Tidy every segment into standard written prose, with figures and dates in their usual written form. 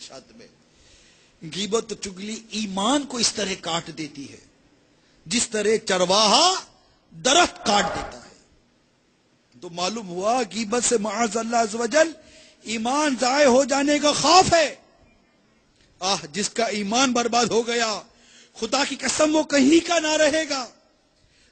ارشاد میں، غیبت و چگلی ایمان کو اس طرح کاٹ دیتی ہے جس طرح چرواہا درخت کاٹ دیتا ہے۔ تو معلوم ہوا غیبت سے معاذ اللہ عز و جل ایمان ضائع ہو جانے کا خوف ہے۔ جس کا ایمان برباد ہو گیا، خدا کی قسم وہ کہیں کا نہ رہے گا۔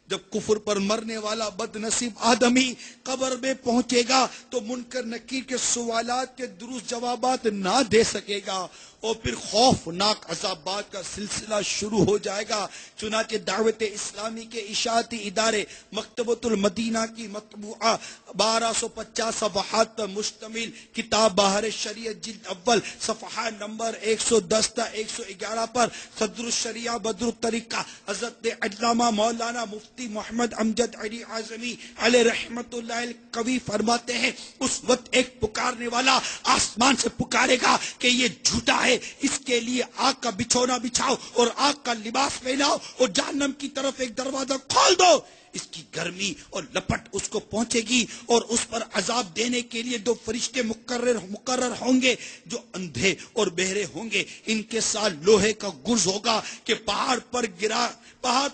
جب کفر پر مرنے والا بد نصیب آدمی قبر میں پہنچے گا تو منکر نکیر کے سوالات کے درست جوابات نہ دے سکے گا، اور پھر خوفناک عذابات کا سلسلہ شروع ہو جائے گا۔ چنانچہ دعوت اسلامی کے اشاعتی ادارے مکتبۃ المدینہ کی مطبوعہ 1250 صفحات پر مشتمل کتاب بہار شریعت جلد اول صفحہ نمبر 110 تا 111 پر صدر الشریعہ بدر الطریقہ حضرت علامہ مولانا مفتی محمد امجد علی اعظمی علیہ رحمت اللہ القوی فرماتے ہیں، اس وقت ایک پکارنے والا آسمان سے پکارے گا کہ یہ جھوٹا ہے، اس کے لیے آگ کا بچھونا بچھاؤ اور آگ کا لباس پہناؤ اور جہنم کی طرف ایک دروازہ کھول دو۔ اس کی گرمی اور لپٹ اس کو پہنچے گی اور اس پر عذاب دینے کے لیے دو فرشتے مقرر ہوں گے جو اندھے اور بہرے ہوں گے۔ ان کے ساتھ لوہے کا گرز ہوگا کہ پہاڑ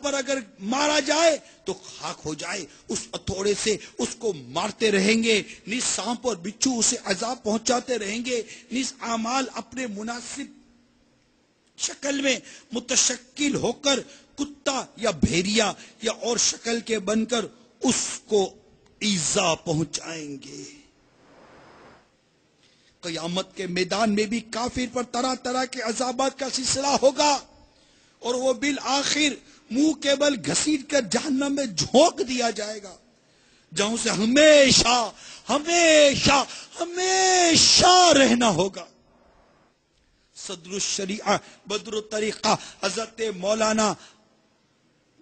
پر اگر مارا جائے تو خاک ہو جائے، اس ہتھوڑے سے اس کو مارتے رہیں گے، نیز سانپ اور بچھو اسے عذاب پہنچاتے رہیں گے، نیز اعمال اپنے مناسب شکل میں متشکل ہو کر کتا یا بھیڑیا یا اور شکل کے بن کر اس کو ایذا پہنچائیں گے۔ قیامت کے میدان میں بھی کافر پر طرح طرح کے عذابات کا سلسلہ ہوگا، اور وہ بالآخر منہ کے بل گھسیٹ کر جہنم میں جھونک دیا جائے گا، جہاں سے ہمیشہ ہمیشہ ہمیشہ رہنا ہوگا۔ صدر الشریعہ بدر الطریقہ حضرت مولانا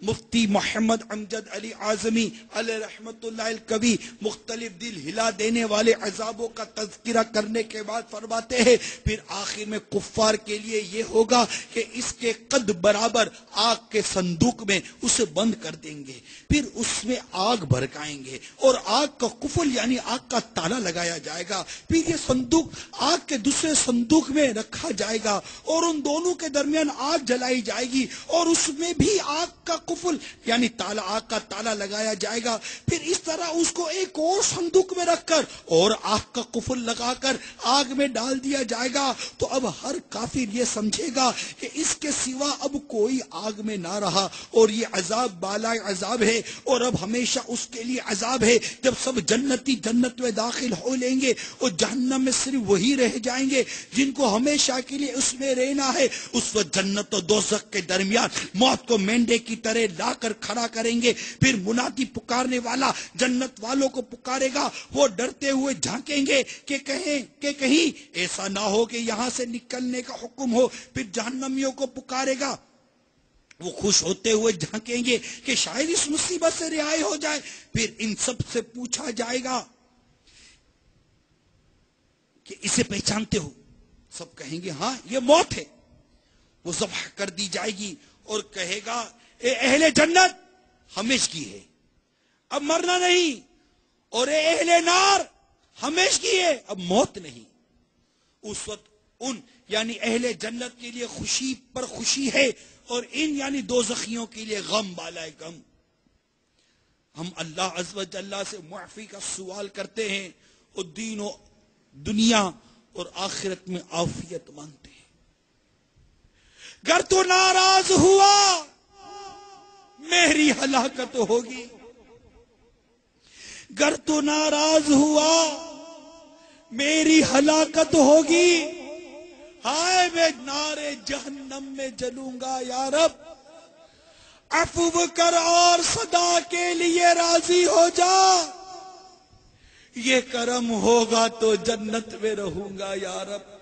مفتی محمد امجد علی اعظمی علیہ رحمت اللہ القوی مختلف دل ہلا دینے والے عذابوں کا تذکرہ کرنے کے بعد فرماتے ہیں، پھر آخر میں کفار کے لیے یہ ہوگا کہ اس کے قد برابر آگ کے صندوق میں اسے بند کر دیں گے، پھر اس میں آگ بھڑکائیں گے اور آگ کا قفل یعنی آگ کا تالا لگایا جائے گا، پھر یہ صندوق آگ کے دوسرے صندوق میں رکھا جائے گا اور ان دونوں کے درمیان آگ جلائی جائے گی اور اس میں بھی آگ کا قفل یعنی تالا، آگ کا تالا لگایا جائے گا، پھر اس طرح اس کو ایک اور صندوق میں رکھ کر اور آگ کا قفل لگا کر آگ میں ڈال دیا جائے گا۔ تو اب ہر کافر یہ سمجھے گا کہ اس کے سوا اب کوئی آگ میں نہ رہا اور یہ عذاب بالائے عذاب ہے اور اب ہمیشہ اس کے لیے عذاب ہے۔ جب سب جنتی جنت میں داخل ہو لیں گے اور جہنم میں صرف وہی رہ جائیں گے جن کو ہمیشہ کے لیے اس میں رہنا ہے، اس وقت جنت اور دوزخ کے درمیان موت کو مینڈے کی طرح لا کر کھڑا کریں گے۔ پھر منادی پکارنے والا جنت والوں کو پکارے گا، وہ ڈرتے ہوئے جھانکیں گے کہ کہیں ایسا نہ ہو کہ یہاں سے نکلنے کا حکم ہو۔ پھر جہنمیوں کو پکارے گا، وہ خوش ہوتے ہوئے جھانکیں گے کہ شاید اس مصیبت سے رہائی ہو جائے۔ پھر ان سب سے پوچھا جائے گا کہ اسے پہچانتے ہو؟ سب کہیں گے ہاں یہ موت ہے۔ وہ ذبح کر دی جائے گی اور کہے گا اے اہل جنت ہمیشگی ہے، اب مرنا نہیں، اور اے اہل نار ہمیشگی ہے، اب موت نہیں۔ اس وقت ان یعنی اہل جنت کے لیے خوشی پر خوشی ہے اور ان یعنی دوزخیوں کے لیے غم بالائے غم۔ ہم اللہ عز و جل سے معافی کا سوال کرتے ہیں اور دین و دنیا اور آخرت میں عافیت مانگتے ہیں۔ گر تو ناراض ہوا میری ہلاکت ہوگی، گر تو ناراض ہوا میری ہلاکت ہوگی، ہائے میں نارے جہنم میں جلوں گا، یا رب عفو کر اور صدا کے لیے راضی ہو جا، یہ کرم ہوگا تو جنت میں رہوں گا، یا رب۔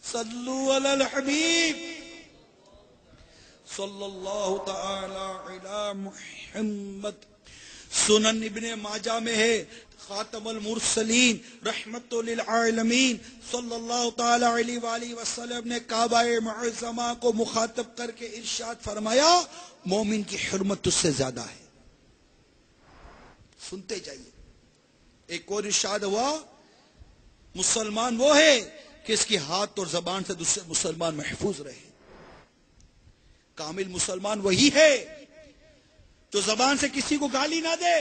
صلو علی الحبیب صلی اللہ تعالی علی محمد۔ سنن ابن ماجہ میں ہے، خاتم المرسلین رحمت للعالمین صلی اللہ تعالی علیہ وآلہ وسلم نے کعبہ معظمہ کو مخاطب کر کے ارشاد فرمایا، مومن کی حرمت اس سے زیادہ ہے۔ سنتے جائیے۔ ایک اور ارشاد ہوا، مسلمان وہ ہے کہ اس کے ہاتھ اور زبان سے دوسرے مسلمان محفوظ رہے۔ کامل مسلمان وہی ہے جو زبان سے کسی کو گالی نہ دے،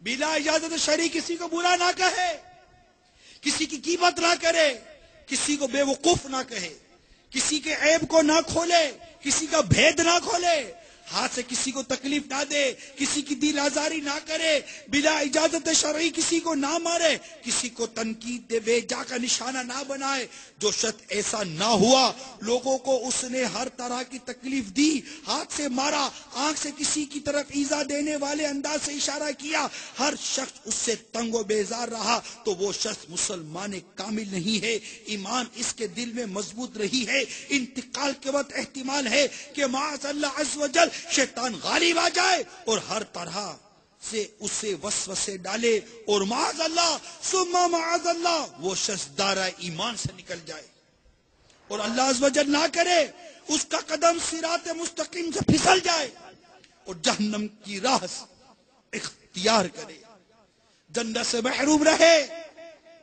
بلا اجازت شرعی کسی کو برا نہ کہے، کسی کی غیبت نہ کرے، کسی کو بے وقوف نہ کہے، کسی کے عیب کو نہ کھولے، کسی کا بھید نہ کھولے، ہاتھ سے کسی کو تکلیف نہ دے، کسی کی دل آزاری نہ کرے، بلا اجازت شرعی کسی کو نہ مارے، کسی کو تنقید دے بے جا کا نشانہ نہ بنائے۔ جو شخص ایسا نہ ہوا، لوگوں کو اس نے ہر طرح کی تکلیف دی، ہاتھ سے مارا، آنکھ سے کسی کی طرف ایذا دینے والے انداز سے اشارہ کیا، ہر شخص اس سے تنگ و بیزار رہا، تو وہ شخص مسلمان کامل نہیں ہے۔ ایمان اس کے دل میں مضبوط رہی ہے۔ انتقال کے وقت احتمال ہے کہ معاذ اللہ عز و جل شیطان غالب آ جائے اور ہر طرح سے اسے وسوسے ڈالے، اور معاذ اللہ ثم معاذ اللہ وہ شخص دائرہ ایمان سے نکل جائے، اور اللہ عز و جل نہ کرے اس کا قدم صراط مستقیم سے پھسل جائے اور جہنم کی راہ اختیار کرے، جنت سے محروم رہے،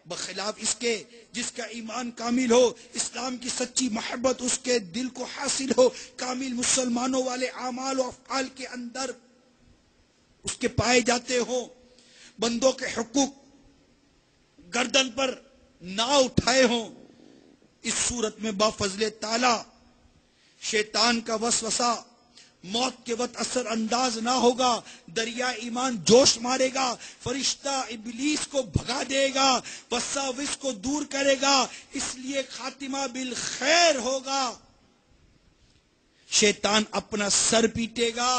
بخلاف اس کے جس کا ایمان کامل ہو، اسلام کی سچی محبت اس کے دل کو حاصل ہو، کامل مسلمانوں والے اعمال و افعال کے اندر اس کے پائے جاتے ہوں، بندوں کے حقوق گردن پر نہ اٹھائے ہوں، اس صورت میں بافضل تعالی شیطان کا وسوسہ موت کے وقت اثر انداز نہ ہوگا، دریا ایمان جوش مارے گا، فرشتہ ابلیس کو بھگا دے گا، وساوس کو دور کرے گا، اس لیے خاتمہ بالخیر ہوگا۔ شیطان اپنا سر پیٹے گا،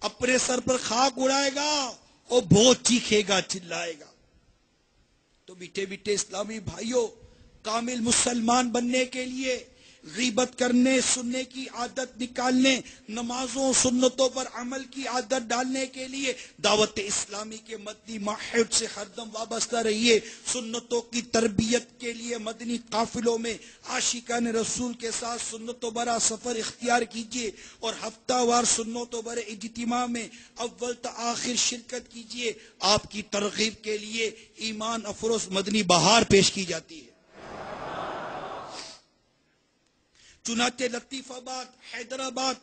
اپنے سر پر خاک اڑائے گا اور بہت چیخے گا، چلائے گا۔ تو بیٹے بیٹے اسلامی بھائیوں، کامل مسلمان بننے کے لیے غیبت کرنے سننے کی عادت نکالنے، نمازوں سنتوں پر عمل کی عادت ڈالنے کے لیے دعوت اسلامی کے مدنی معاہد سے ہر دم وابستہ رہیے۔ سنتوں کی تربیت کے لیے مدنی قافلوں میں عاشقان رسول کے ساتھ سنتوں برا سفر اختیار کیجیے، اور ہفتہ وار سنتوں برے اجتماع میں اول تا آخر شرکت کیجیے۔ آپ کی ترغیب کے لیے ایمان افروز مدنی بہار پیش کی جاتی ہے۔ چنانچہ لطیف آباد حیدرآباد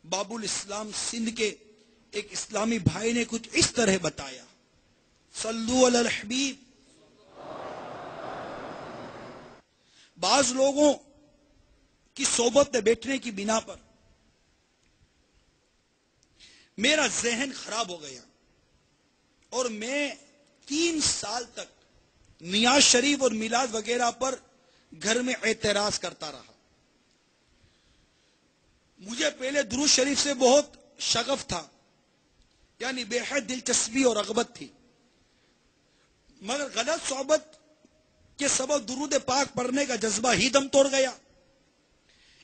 باب الاسلام سندھ کے ایک اسلامی بھائی نے کچھ اس طرح بتایا، صلو علی الحبیب۔ بعض لوگوں کی صحبت میں بیٹھنے کی بنا پر میرا ذہن خراب ہو گیا اور میں 3 سال تک نیاز شریف اور میلاد وغیرہ پر گھر میں اعتراض کرتا رہا۔ مجھے پہلے درود شریف سے بہت شغف تھا، یعنی بے حد دلچسپی اور رغبت تھی، مگر غلط صحبت کے سبب درود پاک پڑھنے کا جذبہ ہی دم توڑ گیا۔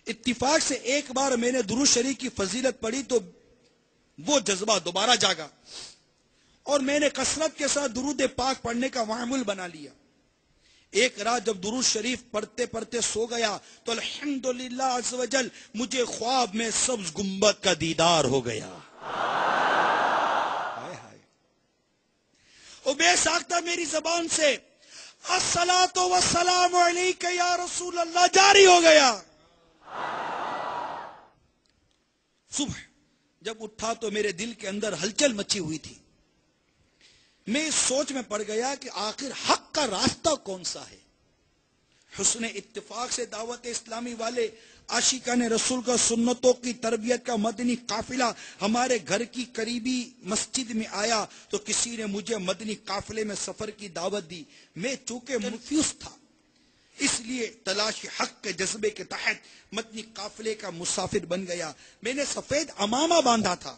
اتفاق سے ایک بار میں نے درود شریف کی فضیلت پڑھی تو وہ جذبہ دوبارہ جاگا اور میں نے کثرت کے ساتھ درود پاک پڑھنے کا معمول بنا لیا۔ ایک رات جب درود شریف پڑھتے پڑھتے سو گیا تو الحمدللہ عز و جل مجھے خواب میں سبز گنبد کا دیدار ہو گیا۔ اور بے ساختہ میری زبان سے الصلاۃ والسلام علیک یا رسول اللہ جاری ہو گیا۔ صبح جب اٹھا تو میرے دل کے اندر ہلچل مچی ہوئی تھی۔ میں اس سوچ میں پڑ گیا کہ آخر حق کا راستہ کون سا ہے۔ حسن اتفاق سے دعوت اسلامی والے عاشقان رسول کا سنتوں کی تربیت کا مدنی قافلہ ہمارے گھر کی قریبی مسجد میں آیا تو کسی نے مجھے مدنی قافلے میں سفر کی دعوت دی۔ میں چونکہ کنفیوز تھا، اس لیے تلاش حق کے جذبے کے تحت مدنی قافلے کا مسافر بن گیا۔ میں نے سفید عمامہ باندھا تھا،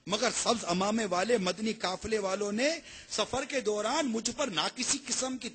مگر سبز عمامے والے مدنی قافلے والوں نے سفر کے دوران مجھ پر نہ کسی قسم کی